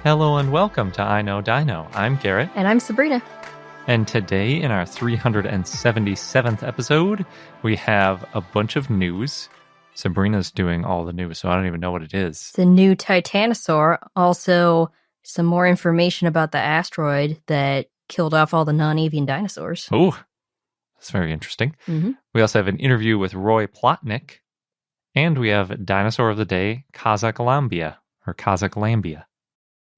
Hello and welcome to I Know Dino. I'm Garrett. And I'm Sabrina. And today, in our 377th episode, we have a bunch of news. Sabrina's doing all the news, so I don't even know what it is. The new Titanosaur. Also, some more information about the asteroid that killed off all the non-avian dinosaurs. Oh, that's very interesting. Mm-hmm. We also have an interview with Roy Plotnick. And we have Dinosaur of the Day, Kazaklambia, or Kazaklambia.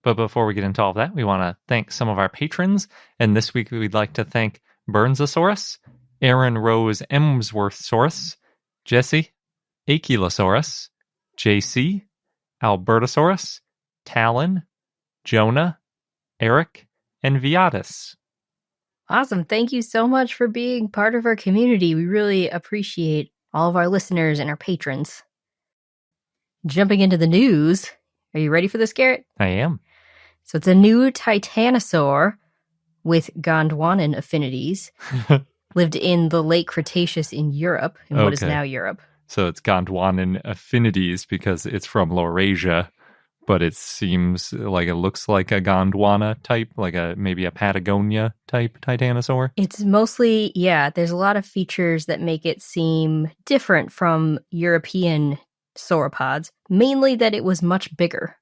But before we get into all of that, we want to thank some of our patrons. And this week, we'd like to thank Burnsasaurus, Aaron Rose Emsworthsaurus, Jesse, Achelosaurus, JC, Albertosaurus, Talon, Jonah, Eric, and Viatus. Awesome. Thank you so much for being part of our community. We really appreciate all of our listeners and our patrons. Jumping into the news. Are you ready for this, Garrett? I am. So it's a new Titanosaur with Gondwanan affinities. Lived in the late Cretaceous in Europe, in what is now Europe. So it's Gondwanan affinities because it's from Laurasia, but it seems like it looks like a Gondwana type, like maybe a Patagonia type Titanosaur. It's mostly, there's a lot of features that make it seem different from European sauropods, mainly that it was much bigger.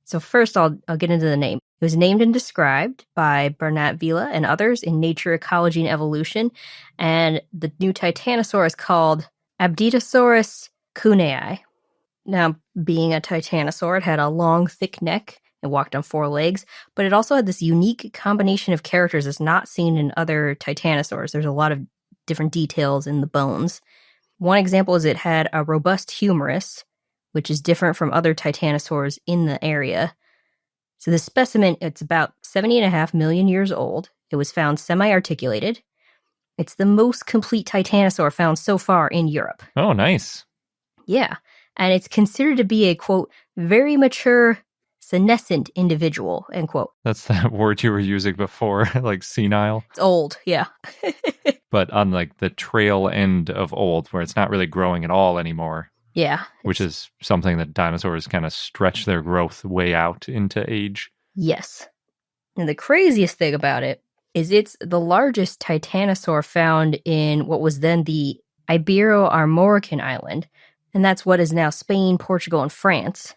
So first, I'll get into the name. It was named and described by Bernat Vila and others in Nature, Ecology, and Evolution, and the new Titanosaur is called Abditosaurus cuneae. Now, being a titanosaur, it had a long, thick neck and walked on four legs, but it also had this unique combination of characters that's not seen in other titanosaurs. There's a lot of different details in the bones. One example is it had a robust humerus, which is different from other titanosaurs in the area. So this specimen, it's about 70.5 million years old. It was found semi-articulated. It's the most complete titanosaur found so far in Europe. Oh, nice. Yeah. And it's considered to be a, quote, very mature, senescent individual, end quote. That's that word you were using before, like senile. It's old, yeah. But on like the trail end of old, where it's not really growing at all anymore. Yeah. Which is something that dinosaurs kind of stretch their growth way out into age. Yes. And the craziest thing about it is it's the largest titanosaur found in what was then the Ibero-Armorican island, and that's what is now Spain, Portugal, and France.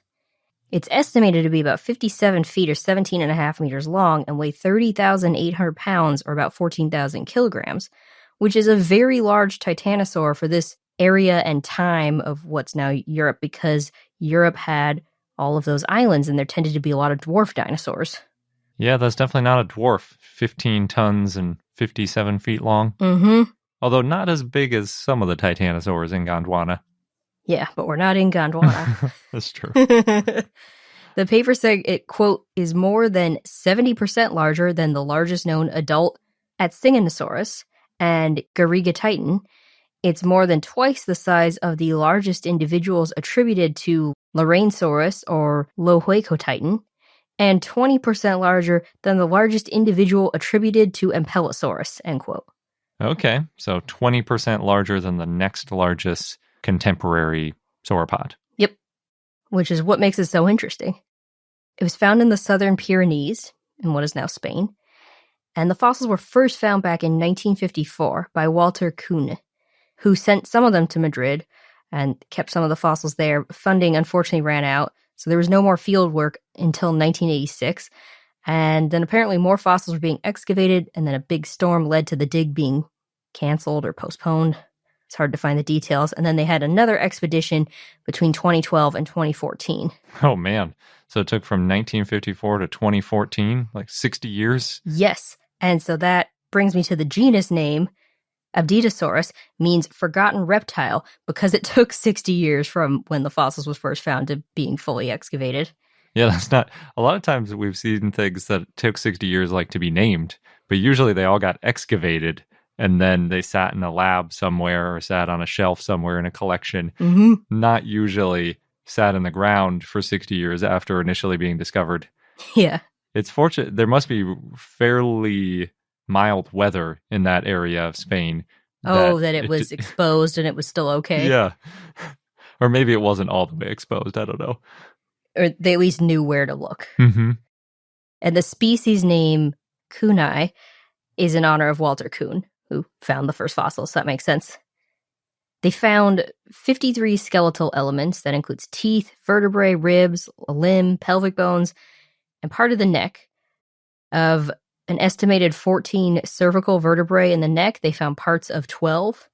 It's estimated to be about 57 feet or 17.5 meters long and weigh 30,800 pounds or about 14,000 kilograms, which is a very large titanosaur for this area and time of what's now Europe, because Europe had all of those islands and there tended to be a lot of dwarf dinosaurs. Yeah, that's definitely not a dwarf. 15 tons and 57 feet long. Mm-hmm. Although not as big as some of the titanosaurs in Gondwana. Yeah, but we're not in Gondwana. That's true. The paper said it, quote, is more than 70% larger than the largest known adult Atsinganosaurus and Garigatitan. It's more than twice the size of the largest individuals attributed to Lorainesaurus or Lohuecotitan, and 20% larger than the largest individual attributed to Ampelosaurus, end quote. Okay, so 20% larger than the next largest contemporary sauropod. Yep, which is what makes it so interesting. It was found in the southern Pyrenees, in what is now Spain, and the fossils were first found back in 1954 by Walter Kuhn, who sent some of them to Madrid and kept some of the fossils there. Funding unfortunately ran out, so there was no more field work until 1986. And then apparently more fossils were being excavated, and then a big storm led to the dig being canceled or postponed. It's hard to find the details. And then they had another expedition between 2012 and 2014. Oh, man. So it took from 1954 to 2014, like 60 years? Yes. And so that brings me to the genus name. Abditosaurus means forgotten reptile because it took 60 years from when the fossils was first found to being fully excavated. Yeah, that's not... A lot of times we've seen things that took 60 years like to be named, but usually they all got excavated and then they sat in a lab somewhere or sat on a shelf somewhere in a collection. Mm-hmm. Not usually sat in the ground for 60 years after initially being discovered. Yeah. It's fortunate. There must be fairly mild weather in that area of Spain. That it was exposed and it was still okay. Yeah. Or maybe it wasn't all the way exposed. I don't know. or they at least knew where to look. Mm-hmm. And the species name Kuhnii is in honor of Walter Kuhn, who found the first fossils, so that makes sense. They found 53 skeletal elements that includes teeth, vertebrae, ribs, a limb, pelvic bones, and part of the neck. Of an estimated 14 cervical vertebrae in the neck, they found parts of 12,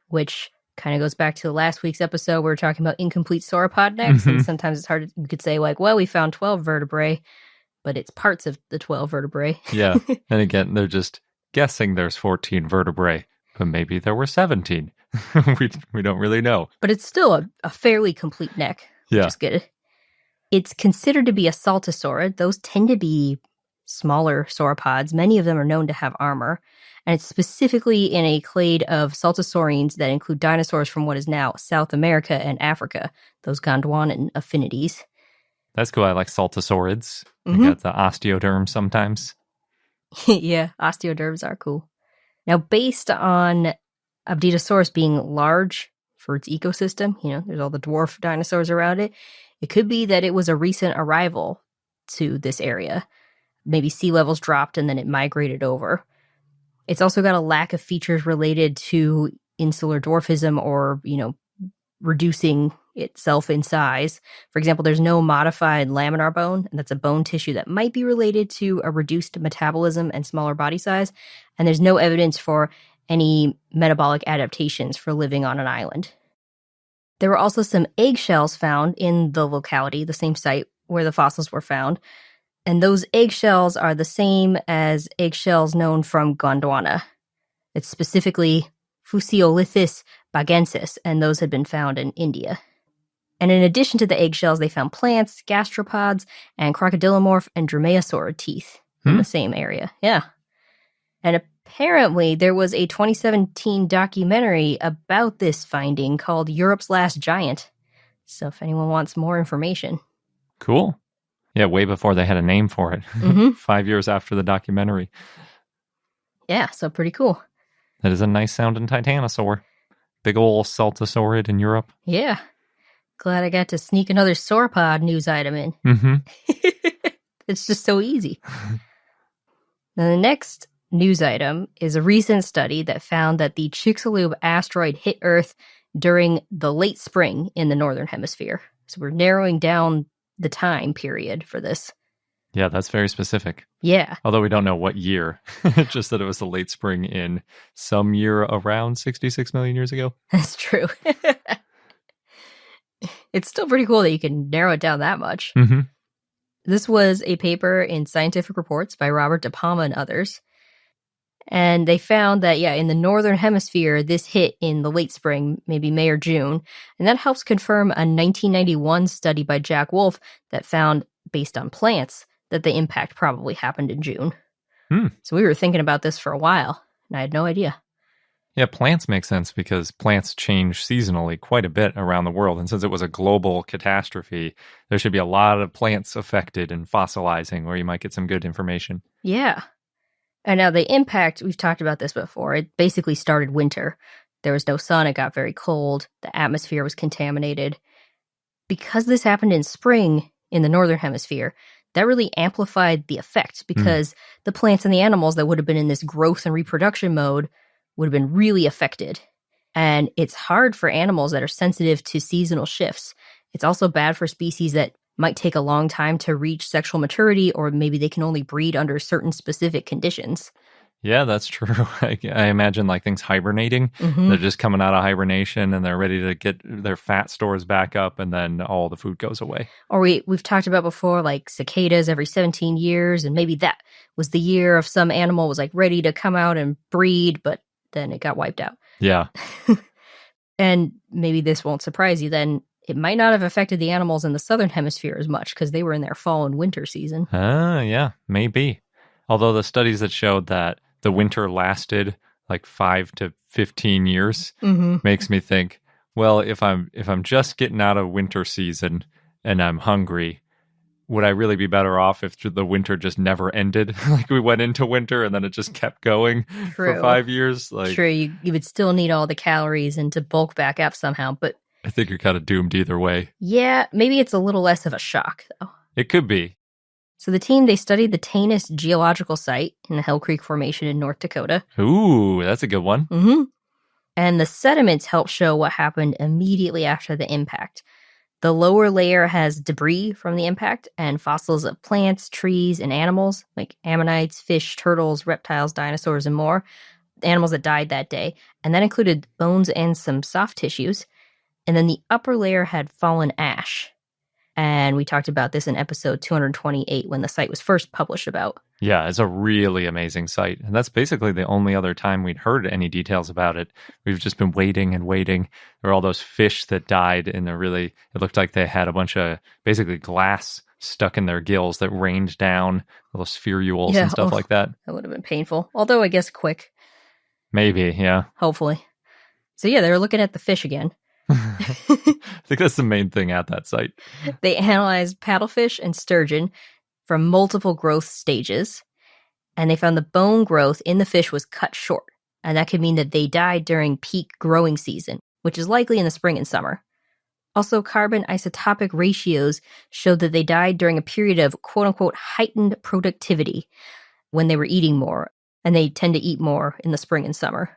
which kind of goes back to last week's episode where we were talking about incomplete sauropod necks, and sometimes it's hard, you could say like, well, we found 12 vertebrae, but it's parts of the 12 vertebrae. Yeah, and again, they're just guessing there's 14 vertebrae, but maybe there were 17. we don't really know. But it's still a fairly complete neck, which is good. It's considered to be a saltosaurid. Those tend to be smaller sauropods. Many of them are known to have armor, and it's specifically in a clade of saltosaurines that include dinosaurs from what is now South America and Africa, those Gondwanan affinities. That's cool. I like saltosaurids. They got the osteoderm sometimes. Yeah, osteoderms are cool. Now, based on Apatosaurus being large for its ecosystem, there's all the dwarf dinosaurs around it, it could be that it was a recent arrival to this area. Maybe sea levels dropped and then it migrated over. It's also got a lack of features related to insular dwarfism or, reducing itself in size. For example, there's no modified laminar bone, and that's a bone tissue that might be related to a reduced metabolism and smaller body size. And there's no evidence for any metabolic adaptations for living on an island. There were also some eggshells found in the locality, the same site where the fossils were found. And those eggshells are the same as eggshells known from Gondwana. It's specifically Physiolithus bagensis, and those had been found in India. And in addition to the eggshells, they found plants, gastropods, and crocodilomorph and dromaeosaurid teeth in the same area. Yeah. And apparently there was a 2017 documentary about this finding called Europe's Last Giant. So if anyone wants more information. Cool. Yeah, way before they had a name for it. 5 years after the documentary. Yeah, so pretty cool. That is a nice sounding titanosaur. Big ol' saltosaurid in Europe. Yeah. Glad I got to sneak another sauropod news item in. It's just so easy. Now, the next news item is a recent study that found that the Chicxulub asteroid hit Earth during the late spring in the Northern Hemisphere. So we're narrowing down the time period for this. Yeah, that's very specific. Yeah. Although we don't know what year. Just that it was the late spring in some year around 66 million years ago. That's true. It's still pretty cool that you can narrow it down that much. This was a paper in Scientific Reports by Robert De Palma and others. And they found that, in the Northern Hemisphere, this hit in the late spring, maybe May or June. And that helps confirm a 1991 study by Jack Wolf that found, based on plants, that the impact probably happened in June. So we were thinking about this for a while, and I had no idea. Yeah, plants make sense because plants change seasonally quite a bit around the world. And since it was a global catastrophe, there should be a lot of plants affected and fossilizing where you might get some good information. Yeah. And now the impact, we've talked about this before, it basically started winter. There was no sun, it got very cold, the atmosphere was contaminated. Because this happened in spring in the Northern Hemisphere, that really amplified the effect because the plants and the animals that would have been in this growth and reproduction mode would have been really affected. And it's hard for animals that are sensitive to seasonal shifts. It's also bad for species that might take a long time to reach sexual maturity, or maybe they can only breed under certain specific conditions. Yeah, that's true. I imagine like things hibernating. They're just coming out of hibernation and they're ready to get their fat stores back up, and then all the food goes away. Or we've talked about before, like cicadas every 17 years, and maybe that was the year of some animal was like ready to come out and breed, but then it got wiped out. Yeah. And maybe this won't surprise you then. It might not have affected the animals in the Southern Hemisphere as much because they were in their fall and winter season. Yeah, maybe. Although the studies that showed that the winter lasted like 5 to 15 years makes me think, well, if I'm just getting out of winter season and I'm hungry, would I really be better off if the winter just never ended? Like we went into winter and then it just kept going for 5 years? True, you would still need all the calories and to bulk back up somehow, but I think you're kind of doomed either way. Yeah, maybe it's a little less of a shock, though. It could be. So the team, they studied the Tanis geological site in the Hell Creek Formation in North Dakota. Ooh, that's a good one. Mm-hmm. And the sediments help show what happened immediately after the impact. The lower layer has debris from the impact and fossils of plants, trees, and animals, like ammonites, fish, turtles, reptiles, dinosaurs, and more. Animals that died that day. And that included bones and some soft tissues. And then the upper layer had fallen ash. And we talked about this in episode 228 when the site was first published about. Yeah, it's a really amazing site. And that's basically the only other time we'd heard any details about it. We've just been waiting and waiting. There were all those fish that died, and it looked like they had a bunch of basically glass stuck in their gills that rained down, little spherules and stuff like that. That would have been painful. Although I guess quick. Maybe, yeah. Hopefully. So yeah, they were looking at the fish again. I think that's the main thing at that site. They analyzed paddlefish and sturgeon from multiple growth stages, and they found the bone growth in the fish was cut short, and that could mean that they died during peak growing season, which is likely in the spring and summer. Also, carbon isotopic ratios showed that they died during a period of quote-unquote heightened productivity when they were eating more, and they tend to eat more in the spring and summer.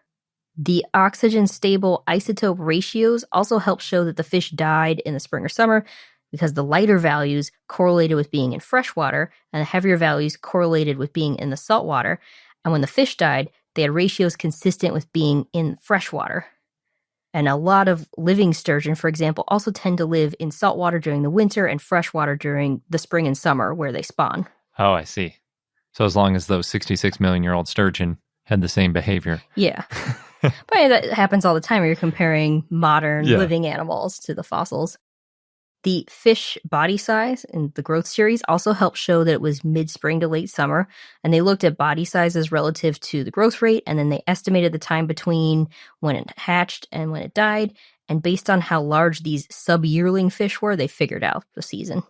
The oxygen-stable isotope ratios also help show that the fish died in the spring or summer because the lighter values correlated with being in fresh water and the heavier values correlated with being in the salt water. And when the fish died, they had ratios consistent with being in fresh water. And a lot of living sturgeon, for example, also tend to live in salt water during the winter and fresh water during the spring and summer where they spawn. Oh, I see. So as long as those 66 million-year-old sturgeon had the same behavior. Yeah. But that happens all the time when you're comparing modern living animals to the fossils. The fish body size in the growth series also helped show that it was mid-spring to late summer, and they looked at body sizes relative to the growth rate, and then they estimated the time between when it hatched and when it died, and based on how large these sub-yearling fish were, they figured out the season.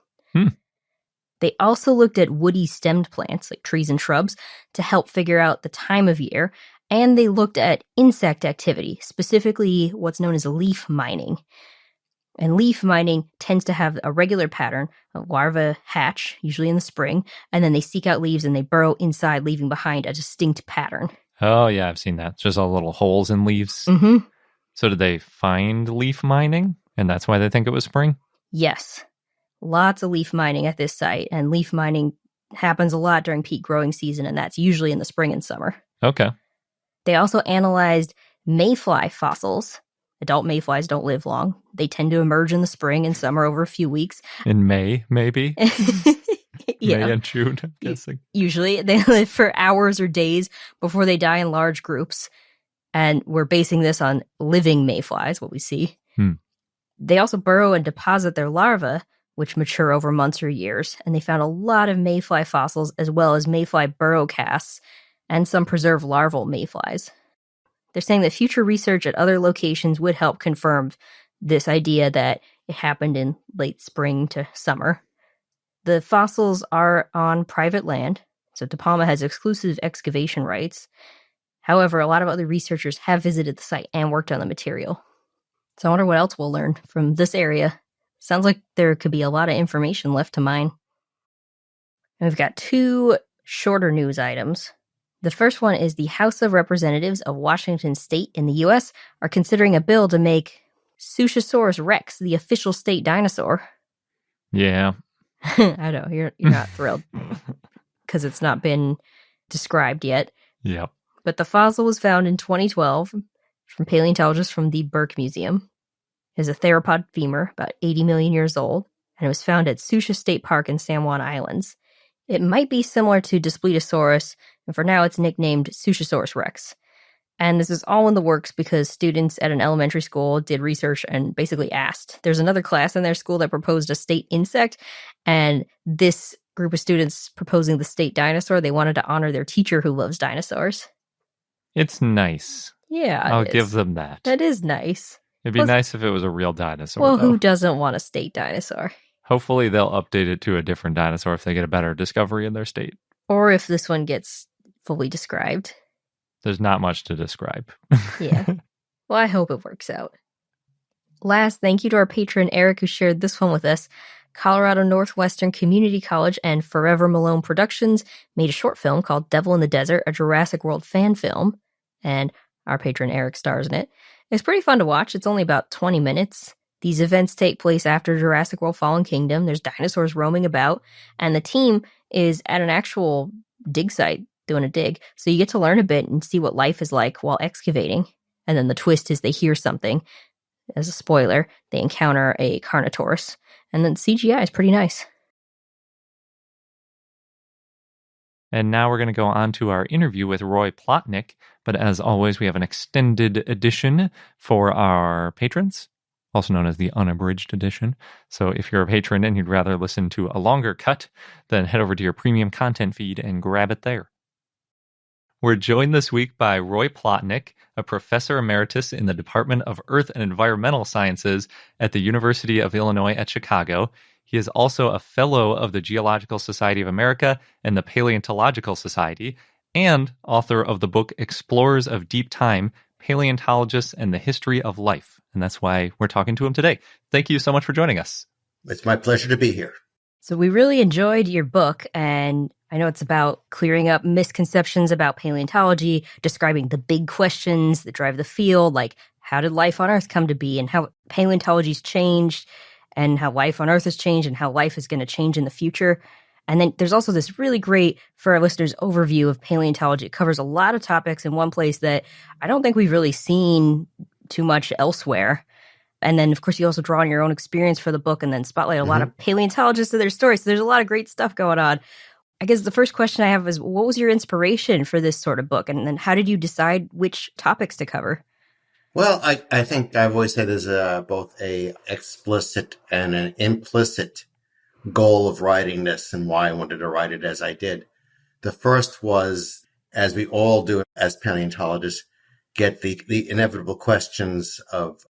They also looked at woody stemmed plants, like trees and shrubs, to help figure out the time of year, and they looked at insect activity, specifically what's known as leaf mining. And leaf mining tends to have a regular pattern. A larva hatch, usually in the spring, and then they seek out leaves and they burrow inside, leaving behind a distinct pattern. Oh, yeah, I've seen that. It's just all little holes in leaves. Mm-hmm. So did they find leaf mining, and that's why they think it was spring? Yes. Lots of leaf mining at this site, and leaf mining happens a lot during peak growing season, and that's usually in the spring and summer. Okay. They also analyzed mayfly fossils. Adult mayflies don't live long. They tend to emerge in the spring and summer over a few weeks. In May, maybe? Yeah. May and June, I'm guessing. Usually they live for hours or days before they die in large groups. And we're basing this on living mayflies, what we see. They also burrow and deposit their larvae, which mature over months or years. And they found a lot of mayfly fossils as well as mayfly burrow casts and some preserved larval mayflies. They're saying that future research at other locations would help confirm this idea that it happened in late spring to summer. The fossils are on private land, so De Palma has exclusive excavation rights. However, a lot of other researchers have visited the site and worked on the material. So I wonder what else we'll learn from this area. Sounds like there could be a lot of information left to mine. And we've got two shorter news items. The first one is the House of Representatives of Washington State in the U.S. are considering a bill to make Sushisaurus rex the official state dinosaur. Yeah. I know, you're not thrilled because it's not been described yet. Yep. But the fossil was found in 2012 from paleontologists from the Burke Museum. It is a theropod femur, about 80 million years old, and it was found at Susha State Park in San Juan Islands. It might be similar to Daspletosaurus, and for now it's nicknamed Sushisaurus rex. And this is all in the works because students at an elementary school did research and basically asked. There's another class in their school that proposed a state insect, and this group of students proposing the state dinosaur, they wanted to honor their teacher who loves dinosaurs. It's nice. Yeah, I'll give them that. That is nice. It'd be nice if it was a real dinosaur. Well, though. who doesn't want a state dinosaur? Hopefully they'll update it to a different dinosaur if they get a better discovery in their state. Or if this one gets fully described. There's not much to describe. Yeah. Well, I hope it works out. Last, thank you to our patron Eric, who shared this one with us. Colorado Northwestern Community College and Forever Malone Productions made a short film called Devil in the Desert, a Jurassic World fan film, and our patron Eric stars in it. It's pretty fun to watch. It's only about 20 minutes. These events take place after Jurassic World Fallen Kingdom. There's dinosaurs roaming about, and the team is at an actual dig site doing a dig. So you get to learn a bit and see what life is like while excavating. And then the twist is they hear something. As a spoiler, they encounter a Carnotaurus. And then CGI is pretty nice. And now we're going to go on to our interview with Roy Plotnick. But as always, we have an extended edition for our patrons, also known as the unabridged edition. So if you're a patron and you'd rather listen to a longer cut, then head over to your premium content feed and grab it there. We're joined this week by Roy Plotnick, a professor emeritus in the Department of Earth and Environmental Sciences at the University of Illinois at Chicago. He is also a fellow of the Geological Society of America and the Paleontological Society, and author of the book Explorers of Deep Time, Paleontologists and the History of Life. And that's why we're talking to him today. Thank you so much for joining us. It's my pleasure to be here. So we really enjoyed your book, and I know it's about clearing up misconceptions about paleontology, describing the big questions that drive the field, like how did life on Earth come to be, and how paleontology's changed, and how life on Earth has changed, and how life is going to change in the future. And then there's also this really great, for our listeners, overview of paleontology. It covers a lot of topics in one place that I don't think we've really seen too much elsewhere. And then, of course, you also draw on your own experience for the book and then spotlight a lot of paleontologists and their stories. So there's a lot of great stuff going on. I guess the first question I have is, what was your inspiration for this sort of book? And then how did you decide which topics to cover? Well, I think I've always said there's both a explicit and an implicit goal of writing this and why I wanted to write it as I did. The first was, as we all do as paleontologists, get the inevitable questions of,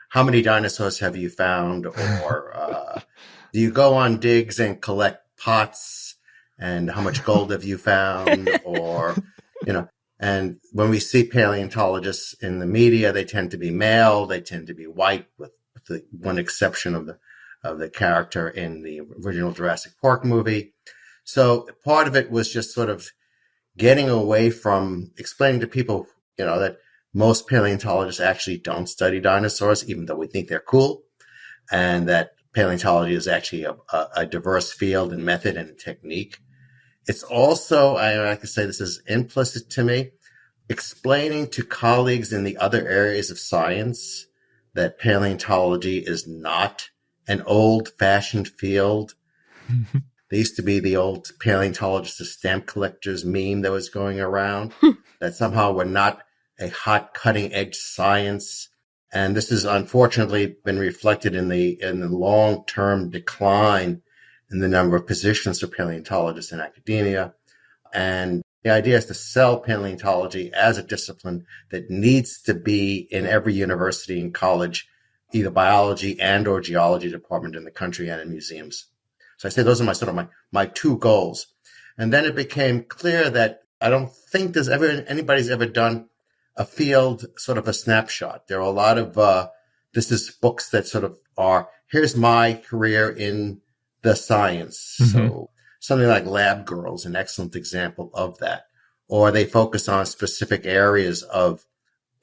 how many dinosaurs have you found? Or do you go on digs and collect pots? And how much gold have you found? Or, and when we see paleontologists in the media, they tend to be male. They tend to be white, with the one exception of the character in the original Jurassic Park movie. So part of it was just sort of getting away from explaining to people, that most paleontologists actually don't study dinosaurs, even though we think they're cool, and that paleontology is actually a diverse field and method and technique. It's also, I like to say this is implicit to me, explaining to colleagues in the other areas of science that paleontology is not an old-fashioned field. There used to be the old paleontologist as stamp collectors meme that was going around, that somehow we're not a hot cutting-edge science. And this has unfortunately been reflected in the long-term decline in the number of positions for paleontologists in academia. And the idea is to sell paleontology as a discipline that needs to be in every university and college, either biology and or geology department in the country and in museums. So I say those are my two goals. And then it became clear that I don't think anybody's ever done a field sort of a snapshot. There are a lot of, this is books that sort of are, here's my career in the science. Mm-hmm. So something like Lab Girls, an excellent example of that. Or they focus on specific areas of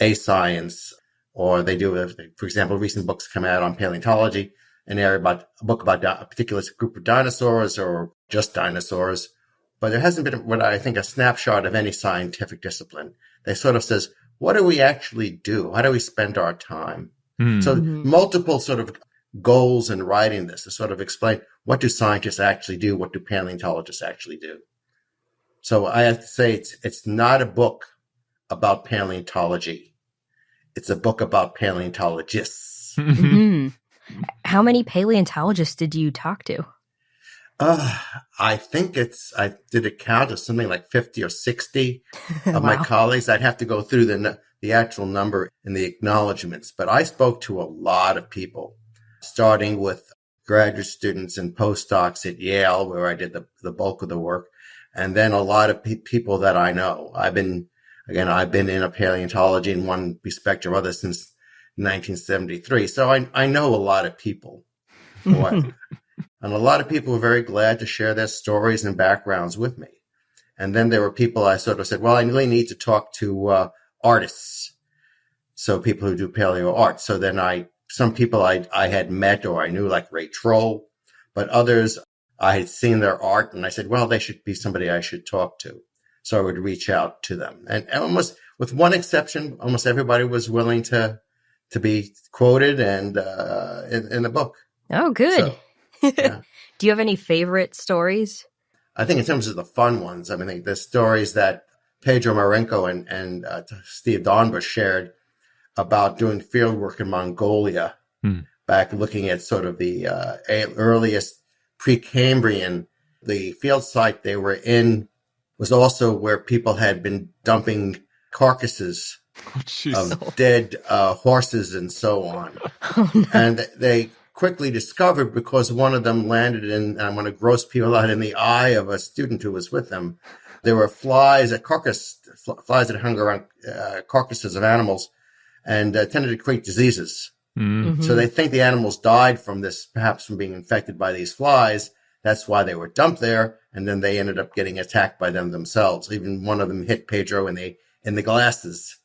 a science, or they do, for example, recent books come out on paleontology, a book about a particular group of dinosaurs or just dinosaurs. But there hasn't been what I think a snapshot of any scientific discipline. They sort of says, what do we actually do? How do we spend our time? Mm-hmm. So multiple sort of goals in writing this to sort of explain, what do scientists actually do? What do paleontologists actually do? So I have to say it's not a book about paleontology. It's a book about paleontologists. Mm-hmm. How many paleontologists did you talk to? I think I did a count of something like 50 or 60 of my colleagues. I'd have to go through the actual number in the acknowledgments, but I spoke to a lot of people, starting with graduate students and postdocs at Yale, where I did the bulk of the work, and then a lot of people that I know. I've been in a paleontology in one respect or other since 1973. So I know a lot of people. And a lot of people were very glad to share their stories and backgrounds with me. And then there were people I sort of said, well, I really need to talk to artists. So people who do paleo art. So then some people I had met or I knew, like Ray Troll, but others I had seen their art and I said, well, they should be somebody I should talk to. So I would reach out to them. And almost, with one exception, almost everybody was willing to be quoted and in the book. Oh, good. So, yeah. Do you have any favorite stories? I think in terms of the fun ones, I mean, the stories that Pedro Marenco and Steve Dornbush shared about doing field work in Mongolia, back looking at sort of the earliest Precambrian. The field site they were in was also where people had been dumping carcasses of dead horses and so on. Oh, no. And they quickly discovered, because one of them landed in, I'm going to gross people out, in the eye of a student who was with them. There were flies that hung around carcasses of animals and tended to create diseases. Mm-hmm. So they think the animals died from this, perhaps from being infected by these flies. That's why they were dumped there. And then they ended up getting attacked by them themselves. Even one of them hit Pedro in the glasses.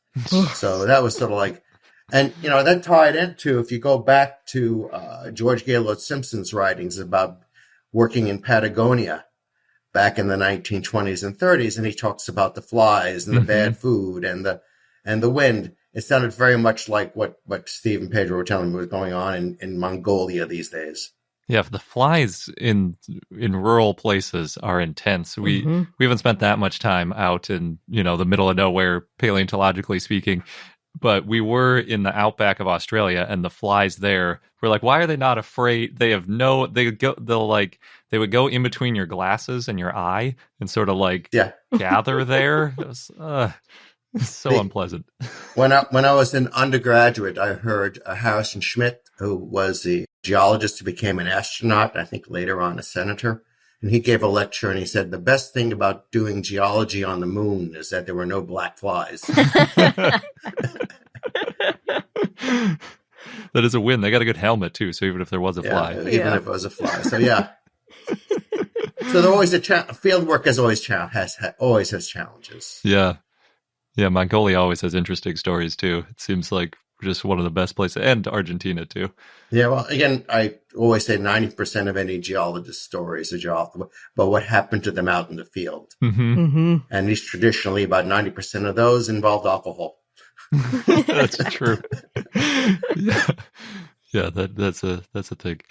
So that was sort of like, and, that tied into, if you go back to George Gaylord Simpson's writings about working in Patagonia back in the 1920s and 30s, and he talks about the flies and the bad food and the wind. It sounded very much like what Steve and Pedro were telling me was going on in Mongolia these days. Yeah, the flies in rural places are intense. We haven't spent that much time out in the middle of nowhere, paleontologically speaking, but we were in the outback of Australia, and the flies there were like, why are they not afraid? They would go in between your glasses and your eye and sort of gather there. It was, so unpleasant. When I was an undergraduate, I heard Harrison Schmitt, who was the geologist who became an astronaut, I think later on a senator, and he gave a lecture and he said, the best thing about doing geology on the moon is that there were no black flies. That is a win. They got a good helmet too, so even if there was a fly. Even if it was a fly. So yeah. So there always field work has always has challenges. Yeah. Yeah, Mongolia always has interesting stories too. It seems like just one of the best places, and Argentina too. Yeah, well, again, I always say 90% of any geologist's stories are but what happened to them out in the field. And at least traditionally, about 90% of those involved alcohol. That's true. Yeah, that's a thing.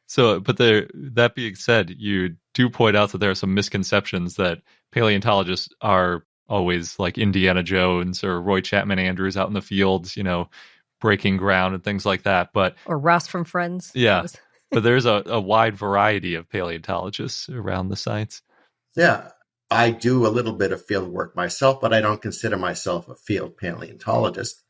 So, but that being said, you do point out that there are some misconceptions that paleontologists are always like Indiana Jones or Roy Chapman Andrews out in the fields, breaking ground and things like that. Or Ross from Friends. Yeah, but there's a wide variety of paleontologists around the sites. Yeah, I do a little bit of field work myself, but I don't consider myself a field paleontologist.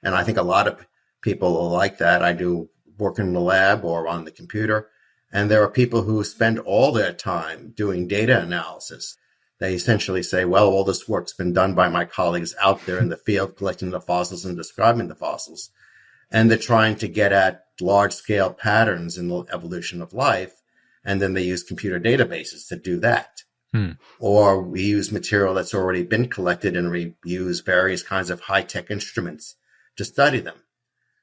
And I think a lot of people are like that. I do work in the lab or on the computer. And there are people who spend all their time doing data analysis. They essentially say, well, all this work's been done by my colleagues out there in the field, collecting the fossils and describing the fossils. And they're trying to get at large-scale patterns in the evolution of life. And then they use computer databases to do that. Or we use material that's already been collected and we use various kinds of high-tech instruments to study them.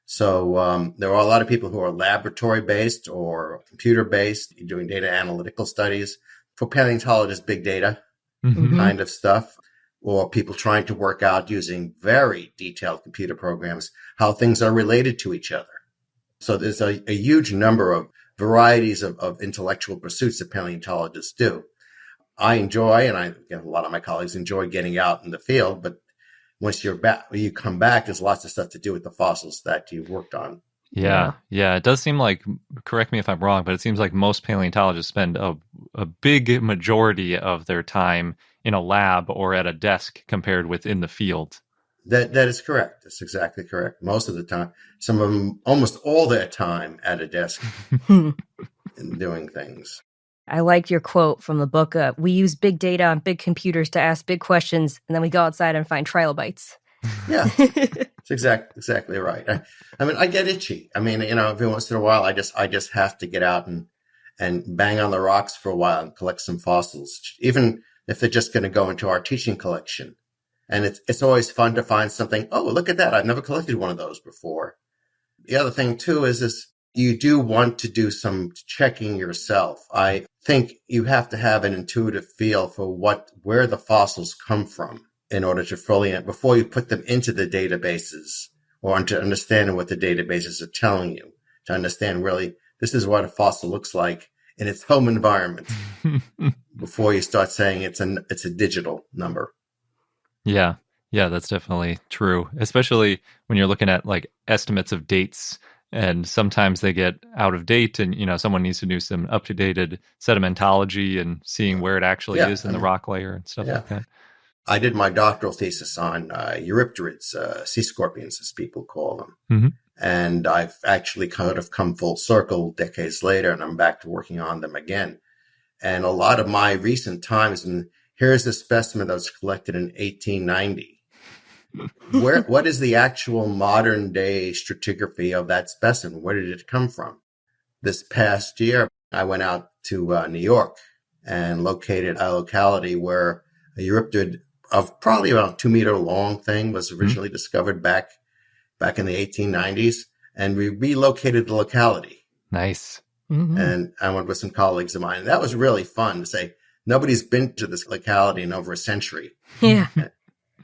So there are a lot of people who are laboratory-based or computer-based, doing data analytical studies. For paleontologists, big data kind of stuff, or people trying to work out using very detailed computer programs how things are related to each other. So there's a huge number of varieties of intellectual pursuits that paleontologists do. I enjoy, and a lot of my colleagues enjoy getting out in the field, but once you're back, when you come back, there's lots of stuff to do with the fossils that you've worked on. Yeah. It does seem like, correct me if I'm wrong, but it seems like most paleontologists spend a big majority of their time in a lab or at a desk compared with in the field. That is correct. That's exactly correct. Most of the time, some of them, almost all their time at a desk and doing things. I liked your quote from the book. We use big data on big computers to ask big questions, and then we go outside and find trilobites. Yeah, it's exactly right. I mean, I get itchy. I mean, every once in a while, I just have to get out and bang on the rocks for a while and collect some fossils, even if they're just going to go into our teaching collection. And it's always fun to find something. Oh, look at that! I've never collected one of those before. The other thing too is you do want to do some checking yourself. I think you have to have an intuitive feel for where the fossils come from in order to before you put them into the databases or to understand what the databases are telling you, to understand really this is what a fossil looks like in its home environment before you start saying it's a digital number. Yeah. Yeah, that's definitely true, especially when you're looking at like estimates of dates, and sometimes they get out of date, and someone needs to do some up-to-dated sedimentology and seeing where it actually is in the rock layer and stuff like that. I did my doctoral thesis on Eurypterids, sea scorpions, as people call them. Mm-hmm. And I've actually kind of come full circle decades later, and I'm back to working on them again. And a lot of my recent times, and here's a specimen that was collected in 1890. What is the actual modern day stratigraphy of that specimen? Where did it come from? This past year, I went out to New York and located a locality where a Eurypterid of probably about 2 meter long thing was originally discovered back in the 1890s. And we relocated the locality. Nice. Mm-hmm. And I went with some colleagues of mine. And that was really fun to say, nobody's been to this locality in over a century. Yeah.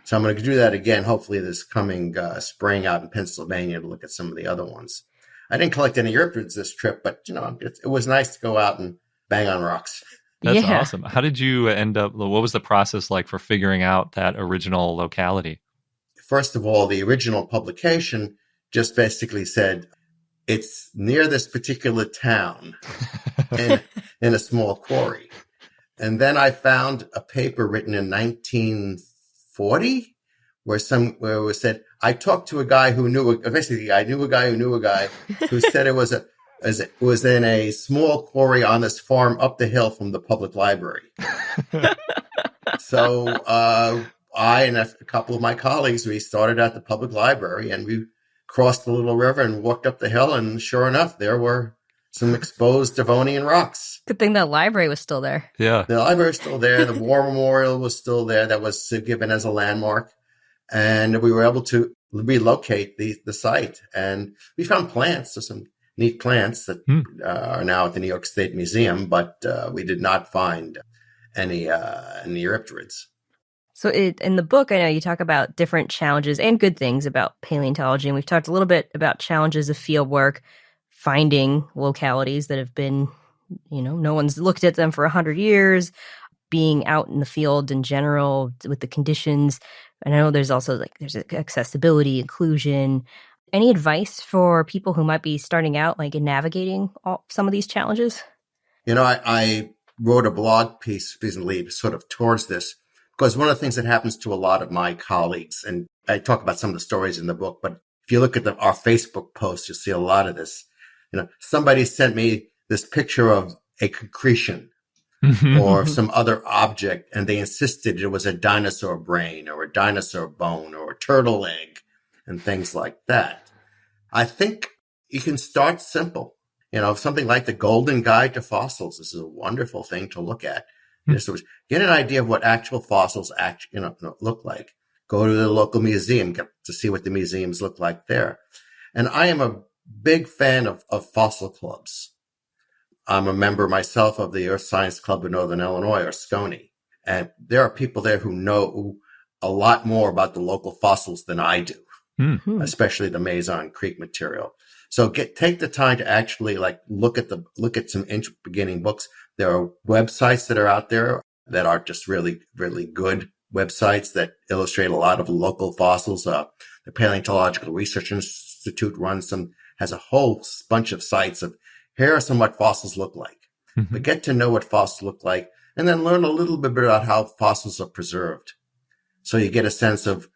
So I'm going to do that again, hopefully this coming spring out in Pennsylvania to look at some of the other ones. I didn't collect any Eurypterids this trip, but it was nice to go out and bang on rocks. That's awesome. How did you end up? What was the process like for figuring out that original locality? First of all, the original publication just basically said it's near this particular town in a small quarry. And then I found a paper written in 1940 where it was said, I talked to a guy who I knew a guy who knew a guy who said it was in a small quarry on this farm up the hill from the public library. So I and a couple of my colleagues, we started at the public library and we crossed the little river and walked up the hill. And sure enough, there were some exposed Devonian rocks. Good thing that library was still there. Yeah. The library was still there. The War Memorial was still there. That was given as a landmark. And we were able to relocate the site. And we found plants, so some neat plants that are now at the New York State Museum, but we did not find any Eurypterids. So in the book, I know you talk about different challenges and good things about paleontology. And we've talked a little bit about challenges of field work, finding localities that have been, no one's looked at them for 100 years, being out in the field in general with the conditions. And I know there's also there's accessibility, inclusion. Any advice for people who might be starting out, in navigating some of these challenges? I wrote a blog piece recently sort of towards this, because one of the things that happens to a lot of my colleagues, and I talk about some of the stories in the book, but if you look at our Facebook posts, you'll see a lot of this. Somebody sent me this picture of a concretion or some other object, and they insisted it was a dinosaur brain or a dinosaur bone or a turtle egg and things like that. I think you can start simple. Something like the Golden Guide to Fossils. This is a wonderful thing to look at. Just get an idea of what actual fossils look like. Go to the local museum, get to see what the museums look like there. And I am a big fan of fossil clubs. I'm a member myself of the Earth Science Club of Northern Illinois, or SCONY. And there are people there who know a lot more about the local fossils than I do, especially the Mazon Creek material. So take the time to actually look at some beginning books. There are websites that are out there that are just really, really good websites that illustrate a lot of local fossils. The Paleontological Research Institute has a whole bunch of sites of here are some what fossils look like. But get to know what fossils look like, and then learn a little bit about how fossils are preserved. So you get a sense of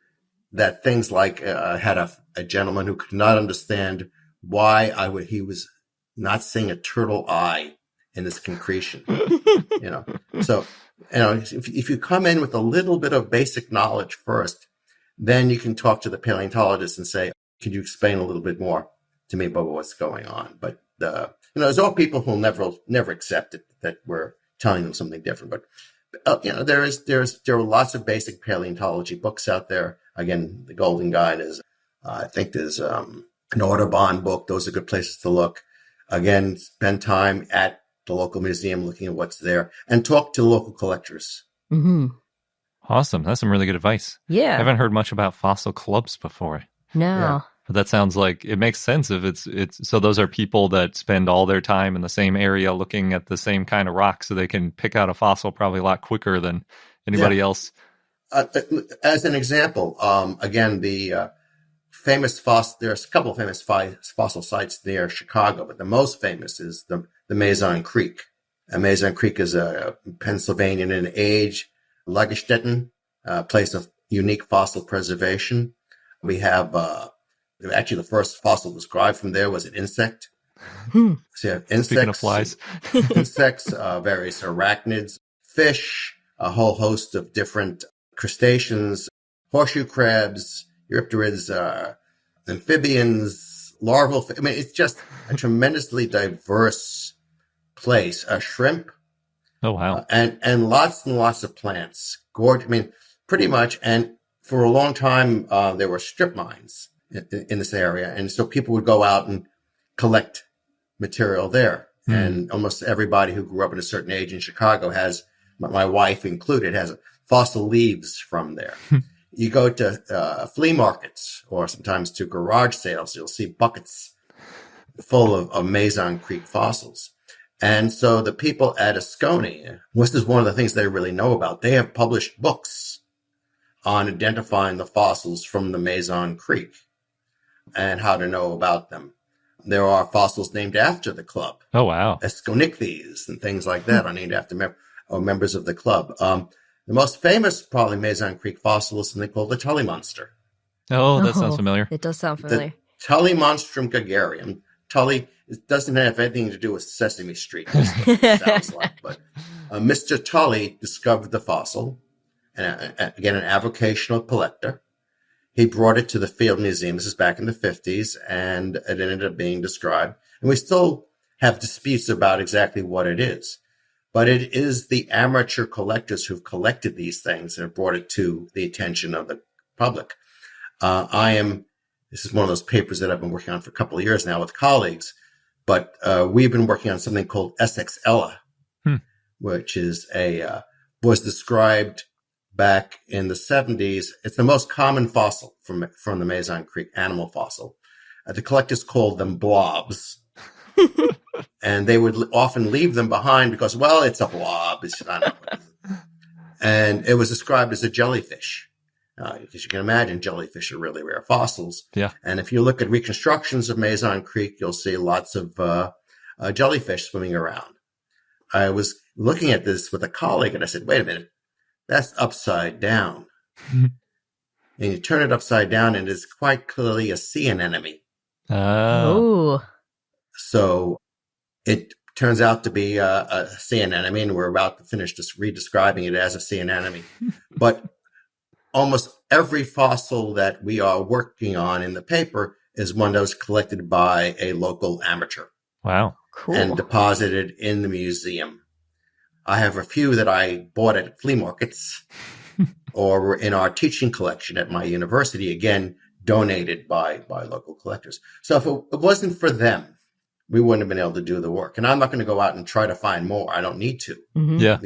that things like I had a gentleman who could not understand why he was not seeing a turtle eye in this concretion. So if you come in with a little bit of basic knowledge first, then you can talk to the paleontologist and say, could you explain a little bit more to me about what's going on? But, there's all people who will never accept it, that we're telling them something different. But, there are lots of basic paleontology books out there. Again, the Golden Guide is, I think there's, an Audubon book. Those are good places to look. Again, spend time at the local museum looking at what's there and talk to local collectors. Mm-hmm. Awesome. That's some really good advice. Yeah. I haven't heard much about fossil clubs before. No. Yeah. But that sounds like it makes sense if it's so those are people that spend all their time in the same area looking at the same kind of rock, so they can pick out a fossil probably a lot quicker than anybody else. As an example, again, the famous fossil, there's a couple of famous fossil sites near Chicago, but the most famous is the Mazon Creek. And Mazon Creek is a Pennsylvanian in age, Lagerstätten, a place of unique fossil preservation. We have, actually the first fossil described from there was an insect. So you have insects, Speaking of flies. insects, various arachnids, fish, a whole host of different crustaceans, horseshoe crabs, eurypterids, amphibians, larval. I mean, it's just a tremendously diverse place. Shrimp. Oh, wow. And lots of plants. Gorgeous. I mean, pretty much. And for a long time, there were strip mines in this area. And so people would go out and collect material there. And almost everybody who grew up at a certain age in Chicago has, my wife included, has fossil leaves from there. You go to flea markets or sometimes to garage sales, you'll see buckets full of Mazon Creek fossils. And so the people at Asconi, this is one of the things they really know about. They have published books on identifying the fossils from the Mazon Creek and how to know about them. There are fossils named after the club. Oh, wow. Esconicles and things like that are named after members of the club. The most famous, probably, Mazon Creek fossil is something called the Tully monster. Oh, that sounds familiar. It does sound familiar. The Tully monstrum gregarium. Tully, it doesn't have anything to do with Sesame Street. That's what it sounds like. But Mr. Tully discovered the fossil, and again, an avocational collector. He brought it to the Field Museum. This is back in the 50s, and it ended up being described. And we still have disputes about exactly what it is. But it is the amateur collectors who've collected these things and have brought it to the attention of the public. This is one of those papers that I've been working on for a couple of years now with colleagues, but we've been working on something called Essex Ella, which is was described back in the 70s. It's the most common fossil from the Mazon Creek, animal fossil. The collectors called them blobs. And they would often leave them behind because, well, it's a blob. It's not. And it was described as a jellyfish. Because you can imagine jellyfish are really rare fossils. Yeah. And if you look at reconstructions of Mazon Creek, you'll see lots of jellyfish swimming around. I was looking at this with a colleague and I said, wait a minute, that's upside down. And you turn it upside down and it's quite clearly a sea anemone. Oh. So it turns out to be a sea anemone, and we're about to finish just redescribing it as a sea anemone. But almost every fossil that we are working on in the paper is one that was collected by a local amateur. Wow. Cool. And deposited in the museum. I have a few that I bought at flea markets or were in our teaching collection at my university, again, donated by local collectors. So if it wasn't for them, we wouldn't have been able to do the work. And I'm not going to go out and try to find more. I don't need to. Mm-hmm. Yeah.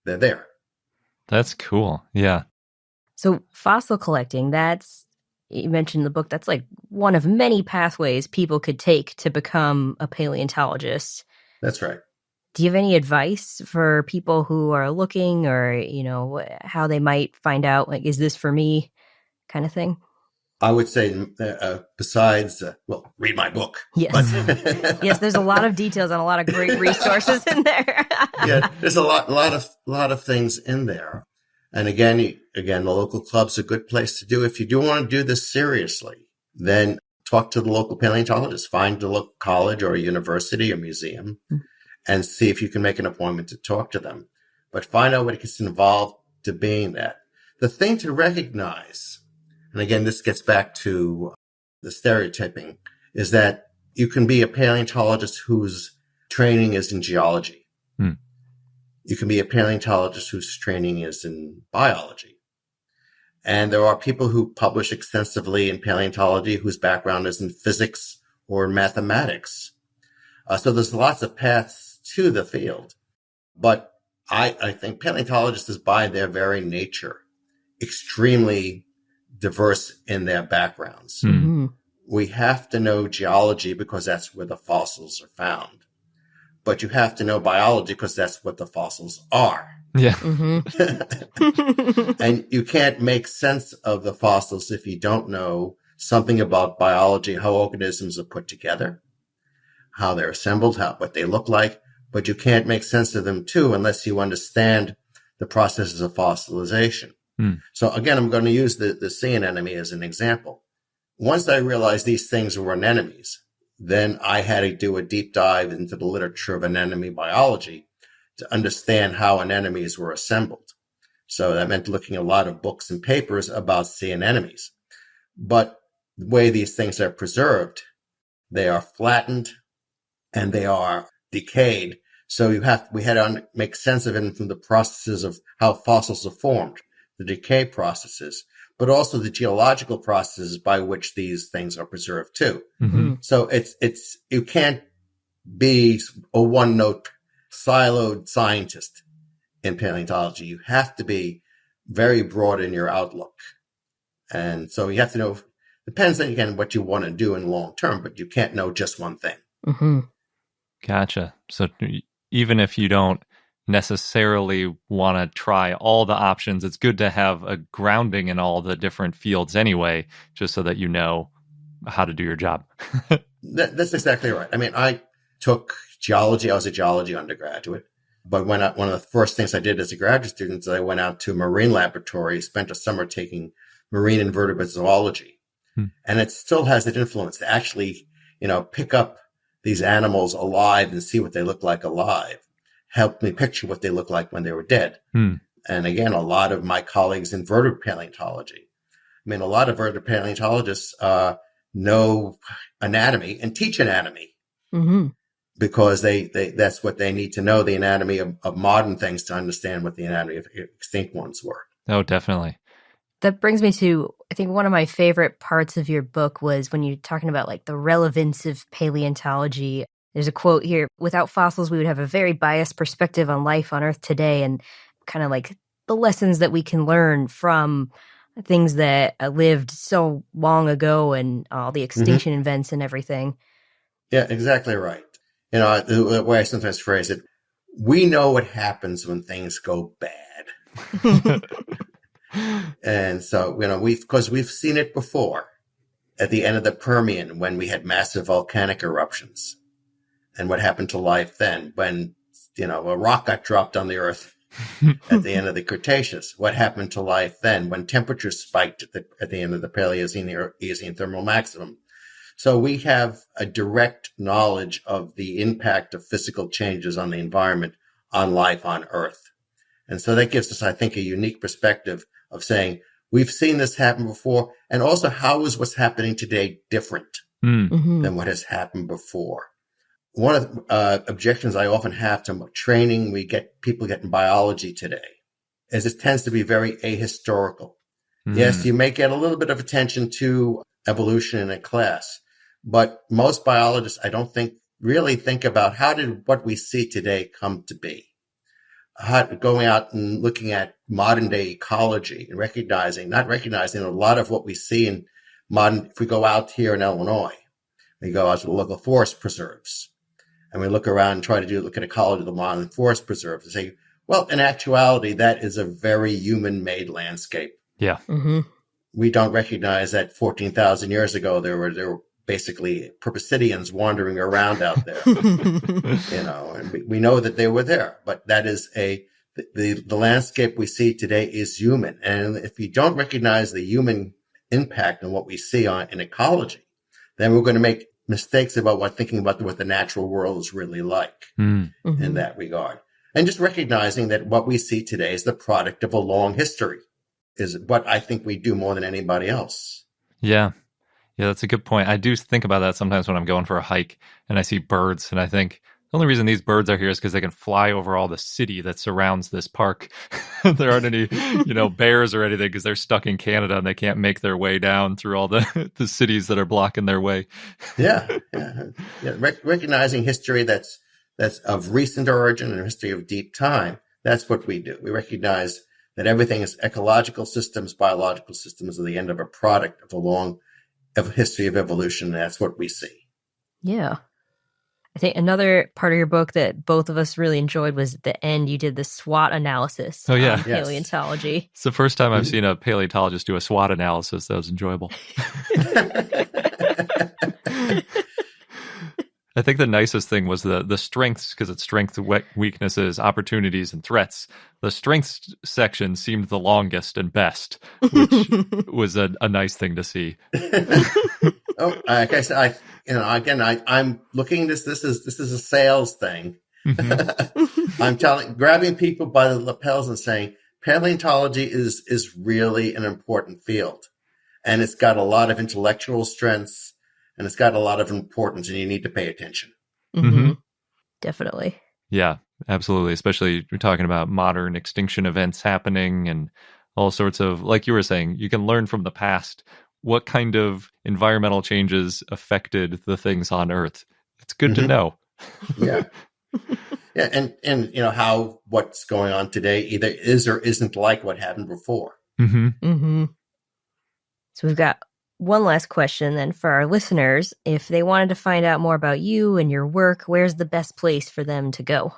They're there. That's cool. Yeah. So fossil collecting, you mentioned in the book, that's like one of many pathways people could take to become a paleontologist. That's right. Do you have any advice for people who are looking, or, how they might find out, like, is this for me kind of thing? I would say, besides, read my book. Yes. But yes, there's a lot of details and a lot of great resources in there. Yeah, there's a lot of things in there. And again, the local club's a good place to do. If you do want to do this seriously, then talk to the local paleontologist, find the local college or a university or museum, and see if you can make an appointment to talk to them. But find out what gets involved to being that. The thing to recognize and again, this gets back to the stereotyping, is that you can be a paleontologist whose training is in geology. You can be a paleontologist whose training is in biology. And there are people who publish extensively in paleontology whose background is in physics or mathematics. So there's lots of paths to the field. But I think paleontologists is by their very nature extremely diverse in their backgrounds. Mm-hmm. We have to know geology because that's where the fossils are found. But you have to know biology because that's what the fossils are. Yeah. Mm-hmm. And you can't make sense of the fossils if you don't know something about biology, how organisms are put together, how they're assembled, what they look like. But you can't make sense of them too unless you understand the processes of fossilization. So again, I'm going to use the sea anemone as an example. Once I realized these things were anemones, then I had to do a deep dive into the literature of anemone biology to understand how anemones were assembled. So that meant looking at a lot of books and papers about sea anemones. But the way these things are preserved, they are flattened and they are decayed. So we had to make sense of it from the processes of how fossils are formed, the decay processes, but also the geological processes by which these things are preserved too. Mm-hmm. So you can't be a one-note siloed scientist in paleontology. You have to be very broad in your outlook. And so you have to know, depends on, again, what you want to do in long term, but you can't know just one thing. Mm-hmm. Gotcha. So even if you don't necessarily want to try all the options, it's good to have a grounding in all the different fields anyway, just so that you know how to do your job. That's exactly right. I mean, I took geology. I was a geology undergraduate. But one of the first things I did as a graduate student is I went out to a marine laboratory, spent a summer taking marine invertebrate zoology. And it still has that influence to actually, pick up these animals alive and see what they look like alive. Helped me picture what they looked like when they were dead. And again, a lot of my colleagues in vertebrate paleontology, a lot of vertebrate paleontologists know anatomy and teach anatomy because that's what they need to know, the anatomy of modern things to understand what the anatomy of extinct ones were. Oh, definitely. That brings me to, I think one of my favorite parts of your book was when you're talking about like the relevance of paleontology. There's a quote here: without fossils, we would have a very biased perspective on life on Earth today, and kind of like the lessons that we can learn from things that lived so long ago and all the extinction events and everything. Yeah, exactly right. The way I sometimes phrase it, we know what happens when things go bad. And so, because we've seen it before at the end of the Permian when we had massive volcanic eruptions. And what happened to life then when, a rock got dropped on the earth at the end of the Cretaceous? What happened to life then when temperatures spiked at the end of the Paleocene thermal maximum? So we have a direct knowledge of the impact of physical changes on the environment on life on Earth. And so that gives us, I think, a unique perspective of saying, we've seen this happen before. And also, how is what's happening today different than what has happened before? One of the objections I often have to training people get in biology today is it tends to be very ahistorical. Yes, you may get a little bit of attention to evolution in a class, but most biologists, I don't think, really think about how did what we see today come to be. Going out and looking at modern day ecology and not recognizing a lot of what we see in if we go out here in Illinois, we go out to the local forest preserves. And we look around and try to look at ecology of the modern forest preserves and say, well, in actuality, that is a very human-made landscape. Yeah. We don't recognize that 14,000 years ago, there were basically Proboscideans wandering around out there, and we know that they were there, but that is the landscape we see today is human. And if you don't recognize the human impact on what we see in ecology, then we're going to make mistakes about thinking about what the natural world is really like in that regard. And just recognizing that what we see today is the product of a long history. what I think we do more than anybody else. Yeah. Yeah, that's a good point. I do think about that sometimes when I'm going for a hike and I see birds, and I think the only reason these birds are here is because they can fly over all the city that surrounds this park. There aren't any, bears or anything because they're stuck in Canada and they can't make their way down through all the cities that are blocking their way. Yeah. Recognizing history that's of recent origin and history of deep time. That's what we do. We recognize that everything is ecological systems, biological systems are the end of a product of a long history of evolution. And that's what we see. Yeah. I think another part of your book that both of us really enjoyed was at the end. You did the SWOT analysis. Oh, yeah. On paleontology. It's the first time I've seen a paleontologist do a SWOT analysis. That was enjoyable. I think the nicest thing was the strengths, because it's strengths, weaknesses, opportunities, and threats. The strengths section seemed the longest and best, which was a nice thing to see. Like I said, I'm looking at this. This is a sales thing. Mm-hmm. I'm grabbing people by the lapels and saying paleontology is really an important field, and it's got a lot of intellectual strengths. And it's got a lot of importance, and you need to pay attention. Mm-hmm. Definitely. Yeah, absolutely. Especially you're talking about modern extinction events happening and all sorts of, like you were saying, you can learn from the past what kind of environmental changes affected the things on Earth. It's good to know. Yeah. Yeah. And how what's going on today either is or isn't like what happened before. Mm-hmm. Mm-hmm. So we've got one last question then for our listeners. If they wanted to find out more about you and your work, where's the best place for them to go?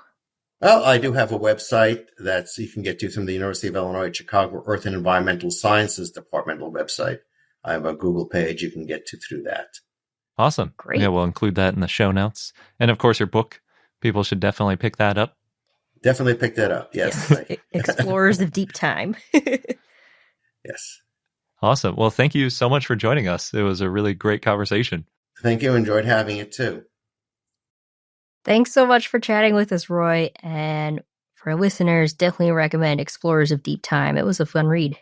Well, I do have a website that you can get to from the University of Illinois at Chicago Earth and Environmental Sciences departmental website. I have a Google page you can get to through that. Awesome. Great. Yeah, we'll include that in the show notes. And of course, your book. People should definitely pick that up. Definitely pick that up. Yes. Explorers of Deep Time. Yes. Awesome. Well, thank you so much for joining us. It was a really great conversation. Thank you. Enjoyed having it too. Thanks so much for chatting with us, Roy. And for our listeners, definitely recommend Explorers of Deep Time. It was a fun read.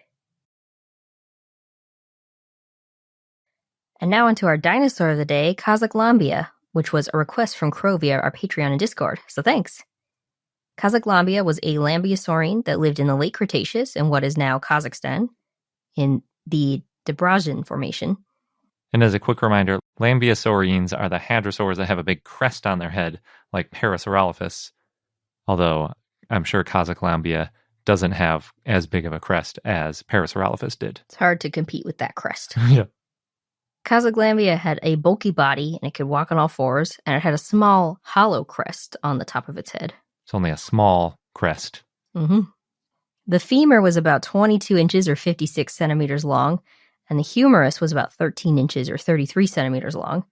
And now onto our dinosaur of the day, Kazaglambia, which was a request from Crow via our Patreon and Discord. So thanks. Kazaglambia was a lambeosaurine that lived in the late Cretaceous in what is now Kazakhstan, in the Debrecen Formation. And as a quick reminder, lambeosaurines are the hadrosaurs that have a big crest on their head, like Parasaurolophus. Although I'm sure Kazaglambia doesn't have as big of a crest as Parasaurolophus did. It's hard to compete with that crest. Yeah. Kazaglambia had a bulky body, and it could walk on all fours, and it had a small, hollow crest on the top of its head. It's only a small crest. Mm-hmm. The femur was about 22 inches or 56 centimeters long, and the humerus was about 13 inches or 33 centimeters long.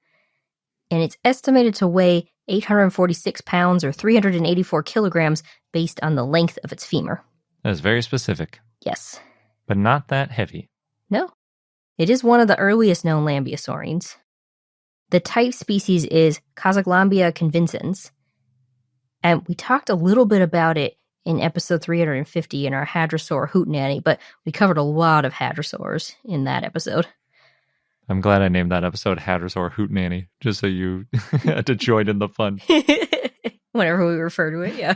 And it's estimated to weigh 846 pounds or 384 kilograms based on the length of its femur. That is very specific. Yes. But not that heavy. No. It is one of the earliest known lambeosaurines. The type species is Kazaglambia convincens. And we talked a little bit about it in episode 350 in our Hadrosaur Hootenanny, but we covered a lot of hadrosaurs in that episode. I'm glad I named that episode Hadrosaur Hootenanny, just so you had to join in the fun. Whenever we refer to it, yeah.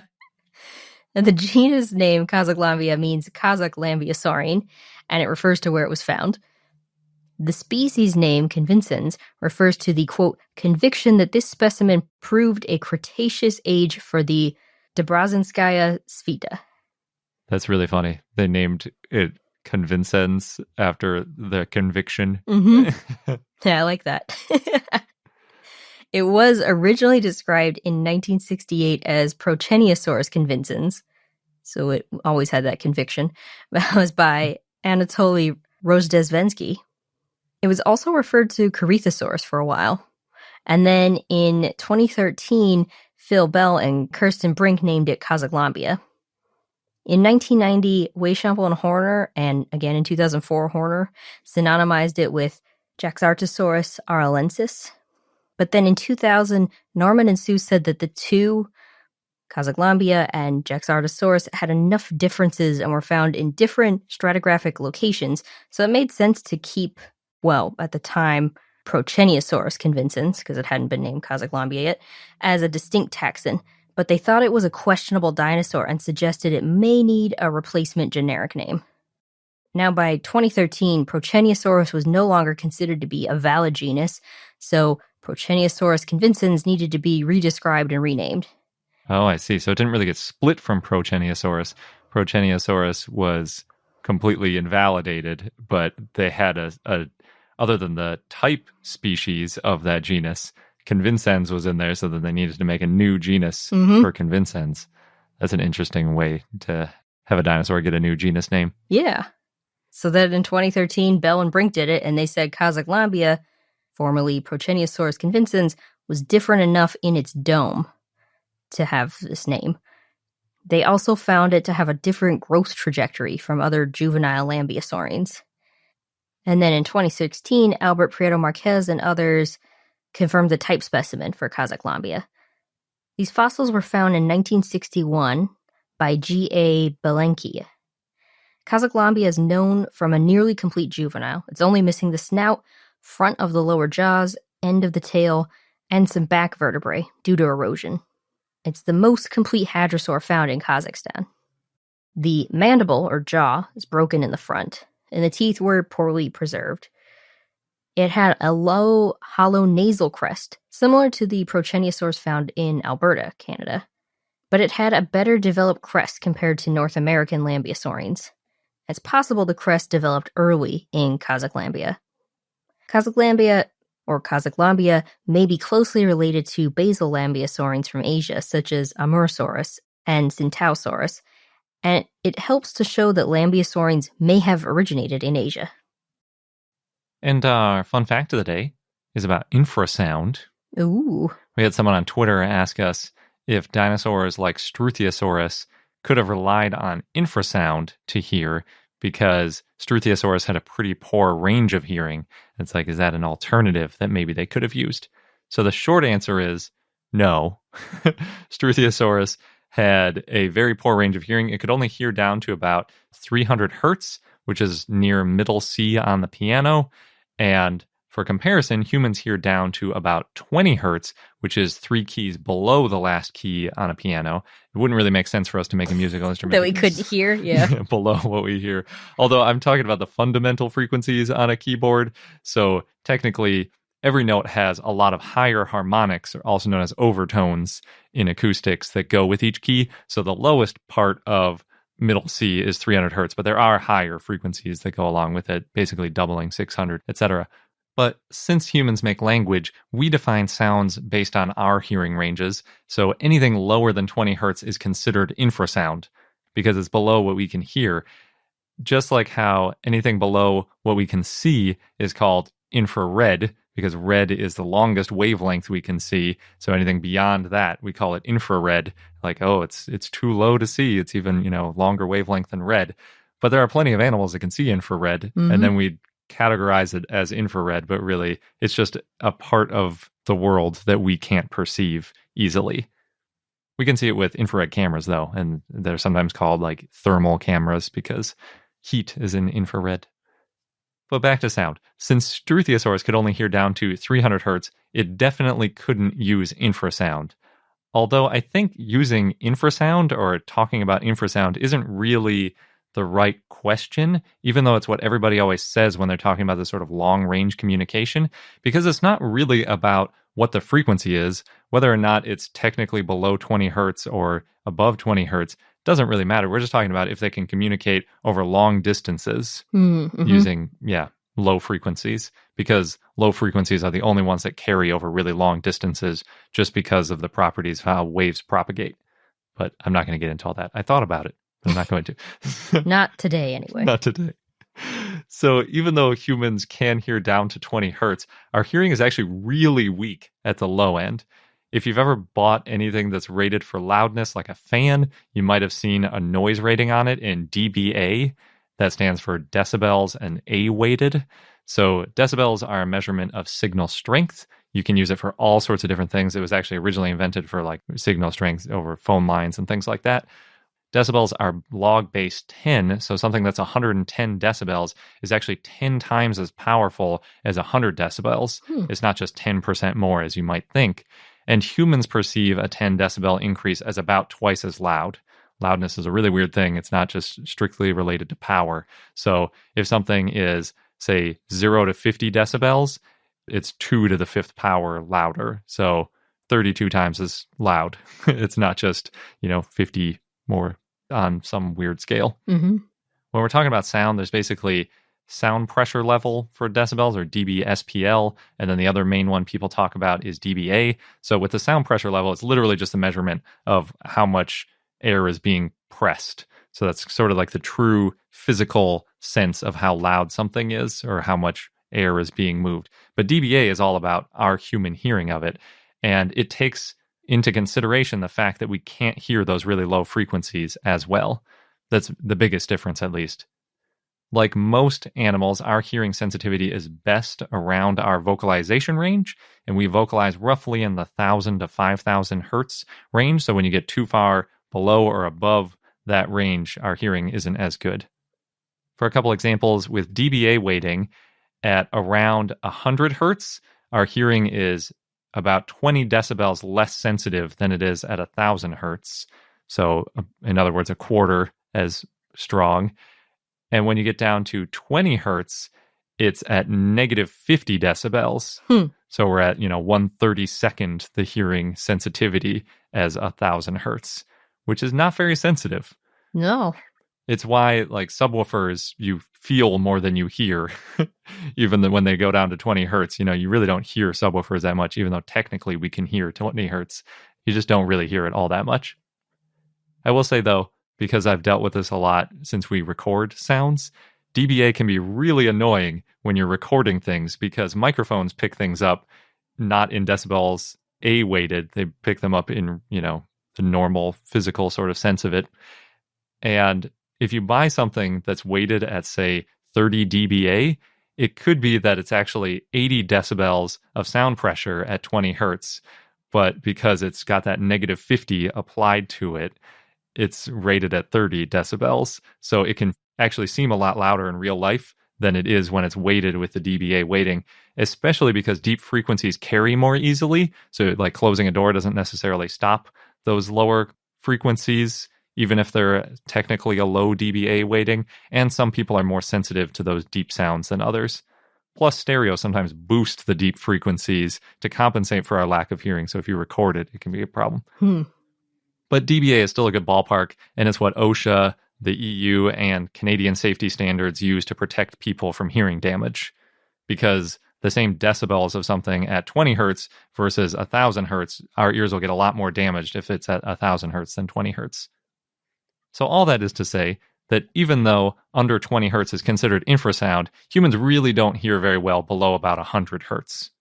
And the genus name Kazaglambia means Kazakh lambeosaurine, and it refers to where it was found. The species name convincens refers to the, quote, conviction that this specimen proved a Cretaceous age for the Debrecenskaya Svita. That's really funny. They named it convincens after the conviction. Mm-hmm. Yeah, I like that. It was originally described in 1968 as Procheniosaurus convincens, so it always had that conviction. That was by Anatoly Rozdestvensky. It was also referred to Corythosaurus for a while. And then in 2013, Phil Bell and Kirsten Brink named it Kazaglambia. In 1990, Weishampel and Horner, and again in 2004, Horner, synonymized it with Jaxartosaurus aralensis. But then in 2000, Norman and Sue said that the two Casaglambia and Jaxartosaurus had enough differences and were found in different stratigraphic locations, so it made sense to keep, well, at the time, Procheniosaurus convincens, because it hadn't been named Casaglambia yet, as a distinct taxon, but they thought it was a questionable dinosaur and suggested it may need a replacement generic name. Now, by 2013, Procheniosaurus was no longer considered to be a valid genus, so Procheniosaurus convincens needed to be redescribed and renamed. Oh, I see. So it didn't really get split from Procheniosaurus. Procheniosaurus was completely invalidated, but they had a other than the type species of that genus, convincens was in there, so that they needed to make a new genus for convincens. That's an interesting way to have a dinosaur get a new genus name. Yeah. So then in 2013, Bell and Brink did it, and they said Casaglambia, formerly Procheniosaurus convincens, was different enough in its dome to have this name. They also found it to have a different growth trajectory from other juvenile lambeosaurines. And then in 2016, Albert Prieto Marquez and others confirmed the type specimen for Casaglambia. These fossils were found in 1961 by G.A. Belenky. Casaglambia is known from a nearly complete juvenile. It's only missing the snout, front of the lower jaws, end of the tail, and some back vertebrae due to erosion. It's the most complete hadrosaur found in Kazakhstan. The mandible, or jaw, is broken in the front, and the teeth were poorly preserved. It had a low, hollow nasal crest, similar to the Procheniosaurs found in Alberta, Canada. But it had a better developed crest compared to North American lambeosaurines. It's possible the crest developed early in Casaglambia. Casaglambia, or Casaglambia, may be closely related to basal lambeosaurines from Asia, such as Amurasaurus and Centaurus, and it helps to show that lambeosaurines may have originated in Asia. And our fun fact of the day is about infrasound. Ooh. We had someone on Twitter ask us if dinosaurs like Struthiosaurus could have relied on infrasound to hear, because Struthiosaurus had a pretty poor range of hearing. It's like, is that an alternative that maybe they could have used? So the short answer is no. Struthiosaurus had a very poor range of hearing. It could only hear down to about 300 hertz, which is near middle C on the piano. And for comparison, humans hear down to about 20 hertz, which is 3 keys below the last key on a piano. It wouldn't really make sense for us to make a musical instrument that we couldn't hear, yeah. below what we hear. Although I'm talking about the fundamental frequencies on a keyboard. So technically, every note has a lot of higher harmonics, also known as overtones in acoustics, that go with each key. So the lowest part of middle C is 300 hertz, but there are higher frequencies that go along with it, basically doubling 600, etc. But since humans make language, we define sounds based on our hearing ranges. So anything lower than 20 hertz is considered infrasound because it's below what we can hear. Just like how anything below what we can see is called infrared, because red is the longest wavelength we can see. So anything beyond that, we call it infrared. Like, oh, it's too low to see. It's even, longer wavelength than red. But there are plenty of animals that can see infrared, and then we categorize it as infrared, but really it's just a part of the world that we can't perceive easily. We can see it with infrared cameras, though, and they're sometimes called like thermal cameras because heat is in infrared. But back to sound. Since Struthiosaurus could only hear down to 300 hertz, it definitely couldn't use infrasound. Although I think using infrasound or talking about infrasound isn't really the right question, even though it's what everybody always says when they're talking about this sort of long-range communication, because it's not really about what the frequency is. Whether or not it's technically below 20 hertz or above 20 hertz doesn't really matter. We're just talking about if they can communicate over long distances using, low frequencies, because low frequencies are the only ones that carry over really long distances just because of the properties of how waves propagate. But I'm not going to get into all that. I thought about it. I'm not going to. Not today, anyway. Not today. So even though humans can hear down to 20 hertz, our hearing is actually really weak at the low end. If you've ever bought anything that's rated for loudness, like a fan, you might have seen a noise rating on it in dBA. That stands for decibels and A-weighted. So decibels are a measurement of signal strength. You can use it for all sorts of different things. It was actually originally invented for like signal strength over phone lines and things like that. Decibels are log base 10, so something that's 110 decibels is actually 10 times as powerful as 100 decibels. It's not just 10% more as you might think. And humans perceive a 10 decibel increase as about twice as loud. Loudness is a really weird thing. It's not just strictly related to power. So if something is, say, 0 to 50 decibels, it's 2 to the 5th power louder. So 32 times as loud. It's not just, 50 more on some weird scale. Mm-hmm. When we're talking about sound, there's basically sound pressure level for decibels, or dB/SPL, and then the other main one people talk about is dBA. So with the sound pressure level, it's literally just a measurement of how much air is being pressed. So that's sort of like the true physical sense of how loud something is or how much air is being moved. But dBA is all about our human hearing of it, and it takes into consideration the fact that we can't hear those really low frequencies as well. That's the biggest difference, at least. Like most animals, our hearing sensitivity is best around our vocalization range, and we vocalize roughly in the 1,000 to 5,000 hertz range. So when you get too far below or above that range, our hearing isn't as good. For a couple examples, with dBA weighting at around 100 hertz, our hearing is about 20 decibels less sensitive than it is at 1,000 hertz. So, in other words, a quarter as strong. And when you get down to 20 hertz, it's at negative 50 decibels. So we're at, 1/32 the hearing sensitivity as 1,000 hertz, which is not very sensitive. No. It's why, like, subwoofers, you feel more than you hear. Even when they go down to 20 hertz, you really don't hear subwoofers that much, even though technically we can hear 20 hertz. You just don't really hear it all that much. I will say, though, because I've dealt with this a lot since we record sounds, dBA can be really annoying when you're recording things because microphones pick things up not in decibels A-weighted. They pick them up in, the normal physical sort of sense of it. And if you buy something that's weighted at, say, 30 dBA, it could be that it's actually 80 decibels of sound pressure at 20 hertz. But because it's got that negative 50 applied to it, it's rated at 30 decibels. So it can actually seem a lot louder in real life than it is when it's weighted with the dBA weighting, especially because deep frequencies carry more easily. So like closing a door doesn't necessarily stop those lower frequencies, even if they're technically a low dBA weighting. And some people are more sensitive to those deep sounds than others. Plus, stereo sometimes boosts the deep frequencies to compensate for our lack of hearing. So if you record it, it can be a problem. But dBA is still a good ballpark, and it's what OSHA, the EU, and Canadian safety standards use to protect people from hearing damage. Because the same decibels of something at 20 hertz versus 1,000 hertz, our ears will get a lot more damaged if it's at 1,000 hertz than 20 hertz. So all that is to say that even though under 20 hertz is considered infrasound, humans really don't hear very well below about 100 hertz.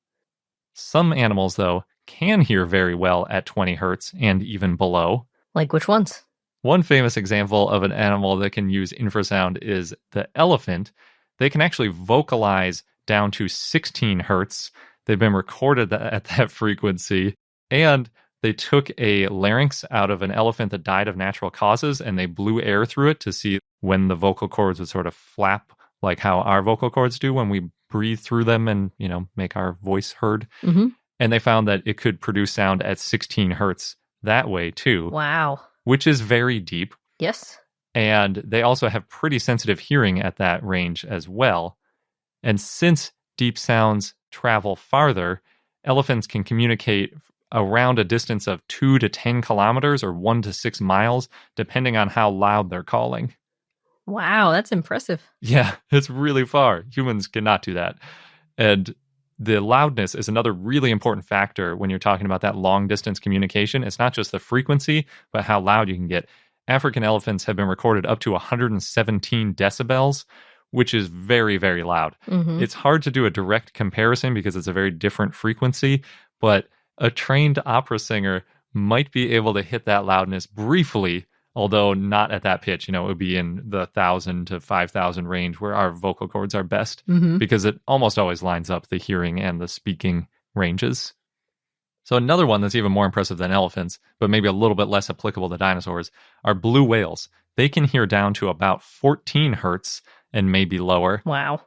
Some animals, though, can hear very well at 20 hertz and even below. Like which ones? One famous example of an animal that can use infrasound is the elephant. They can actually vocalize down to 16 hertz. They've been recorded at that frequency. And they took a larynx out of an elephant that died of natural causes, and they blew air through it to see when the vocal cords would sort of flap like how our vocal cords do when we breathe through them and, make our voice heard. Mm-hmm. And they found that it could produce sound at 16 hertz that way, too. Wow. Which is very deep. Yes. And they also have pretty sensitive hearing at that range as well. And since deep sounds travel farther, elephants can communicate around a distance of 2 to 10 kilometers or 1 to 6 miles, depending on how loud they're calling. Wow, that's impressive. Yeah, it's really far. Humans cannot do that. And the loudness is another really important factor when you're talking about that long-distance communication. It's not just the frequency, but how loud you can get. African elephants have been recorded up to 117 decibels, which is very, very loud. Mm-hmm. It's hard to do a direct comparison because it's a very different frequency, but a trained opera singer might be able to hit that loudness briefly, although not at that pitch. It would be in the 1,000 to 5,000 range where our vocal cords are best, because it almost always lines up the hearing and the speaking ranges. So another one that's even more impressive than elephants, but maybe a little bit less applicable to dinosaurs, are blue whales. They can hear down to about 14 hertz and maybe lower. Wow.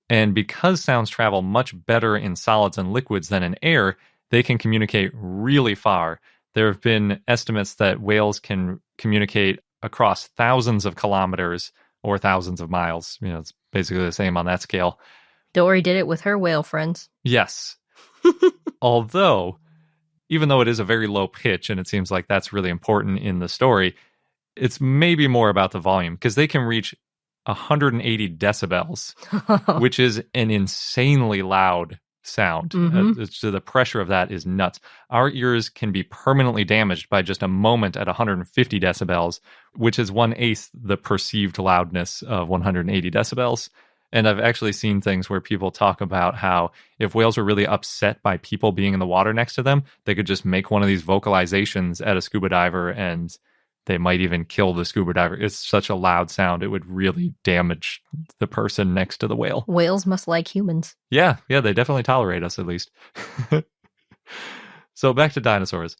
And because sounds travel much better in solids and liquids than in air, they can communicate really far. There have been estimates that whales can communicate across thousands of kilometers or thousands of miles. It's basically the same on that scale. Dory did it with her whale friends. Yes. Although, even though it is a very low pitch, and it seems like that's really important in the story, it's maybe more about the volume, because they can reach 180 decibels, which is an insanely loud sound. The pressure of that is nuts. Our ears can be permanently damaged by just a moment at 150 decibels, which is 1/8 the perceived loudness of 180 decibels. And I've actually seen things where people talk about how if whales were really upset by people being in the water next to them, they could just make one of these vocalizations at a scuba diver and they might even kill the scuba diver. It's such a loud sound, it would really damage the person next to the whale. Whales must like humans. Yeah, they definitely tolerate us, at least. So back to dinosaurs.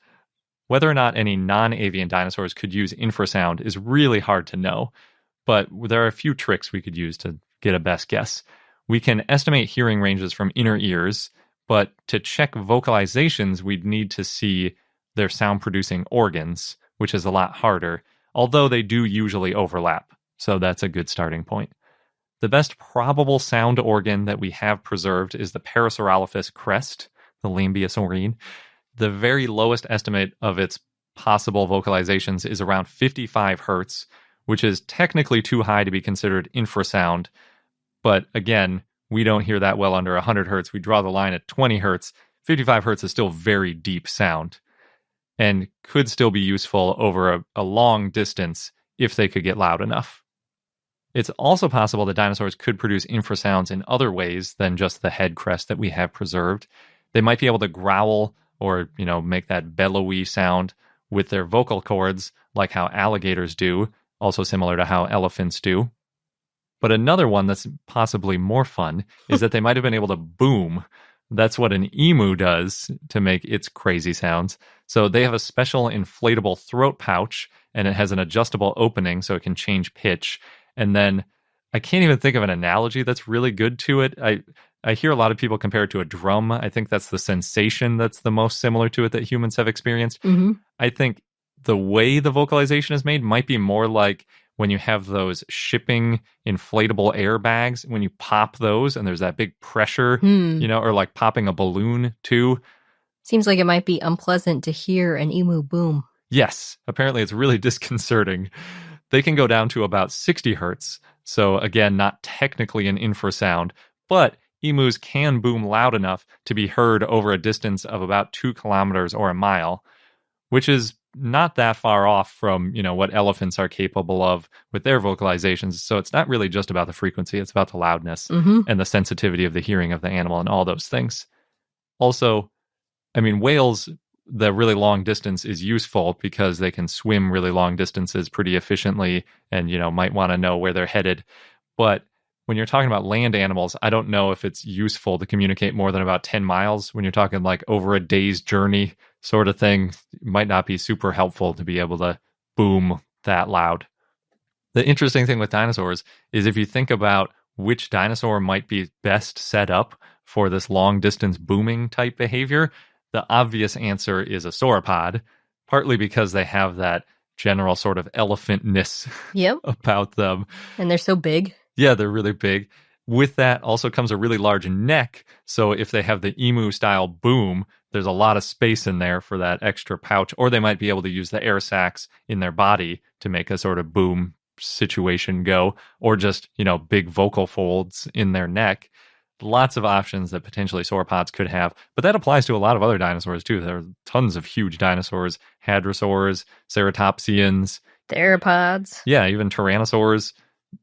Whether or not any non-avian dinosaurs could use infrasound is really hard to know, but there are a few tricks we could use to get a best guess. We can estimate hearing ranges from inner ears, but to check vocalizations, we'd need to see their sound-producing organs, which is a lot harder, although they do usually overlap, so that's a good starting point. The best probable sound organ that we have preserved is the Parasaurolophus crest, the lambeosaurine. The very lowest estimate of its possible vocalizations is around 55 hertz, which is technically too high to be considered infrasound. But again, we don't hear that well under 100 hertz. We draw the line at 20 hertz. 55 hertz is still very deep sound and could still be useful over a long distance if they could get loud enough. It's also possible that dinosaurs could produce infrasounds in other ways than just the head crest that we have preserved. They might be able to growl or, make that bellowy sound with their vocal cords, like how alligators do, also similar to how elephants do. But another one that's possibly more fun is that they might have been able to boom. That's what an emu does to make its crazy sounds. So they have a special inflatable throat pouch, and it has an adjustable opening so it can change pitch. And then I can't even think of an analogy that's really good to it. I hear a lot of people compare it to a drum. I think that's the sensation that's the most similar to it that humans have experienced. I think the way the vocalization is made might be more like when you have those shipping inflatable airbags, when you pop those and there's that big pressure, or like popping a balloon too. Seems like it might be unpleasant to hear an emu boom. Yes, apparently it's really disconcerting. They can go down to about 60 hertz. So again, not technically an infrasound, but emus can boom loud enough to be heard over a distance of about 2 kilometers or a mile, which is not that far off from, what elephants are capable of with their vocalizations. So it's not really just about the frequency, it's about the loudness and the sensitivity of the hearing of the animal and all those things. Also, whales, the really long distance is useful because they can swim really long distances pretty efficiently and, might want to know where they're headed. But when you're talking about land animals, I don't know if it's useful to communicate more than about 10 miles. When you're talking like over a day's journey sort of thing, it might not be super helpful to be able to boom that loud. The interesting thing with dinosaurs is if you think about which dinosaur might be best set up for this long distance booming type behavior, the obvious answer is a sauropod, partly because they have that general sort of elephant-ness about them. And they're so big. Yeah, they're really big. With that also comes a really large neck. So if they have the emu-style boom, there's a lot of space in there for that extra pouch. Or they might be able to use the air sacs in their body to make a sort of boom situation go. Or just, big vocal folds in their neck. Lots of options that potentially sauropods could have. But that applies to a lot of other dinosaurs, too. There are tons of huge dinosaurs. Hadrosaurs, ceratopsians. Theropods. Yeah, even tyrannosaurs.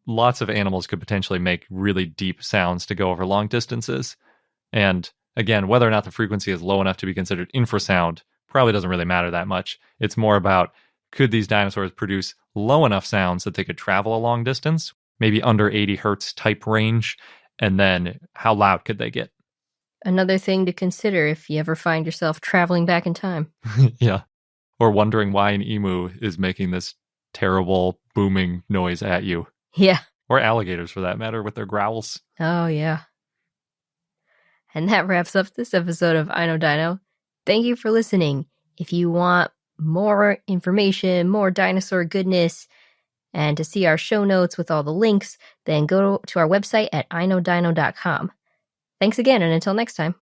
Lots of animals could potentially make really deep sounds to go over long distances. And again, whether or not the frequency is low enough to be considered infrasound probably doesn't really matter that much. It's more about, could these dinosaurs produce low enough sounds that they could travel a long distance, maybe under 80 hertz type range, and then how loud could they get? Another thing to consider if you ever find yourself traveling back in time. Yeah. Or wondering why an emu is making this terrible booming noise at you. Yeah. Or alligators, for that matter, with their growls. Oh, yeah. And that wraps up this episode of I Know Dino. Thank you for listening. If you want more information, more dinosaur goodness, and to see our show notes with all the links, then go to our website at iknowdino.com. Thanks again, and until next time.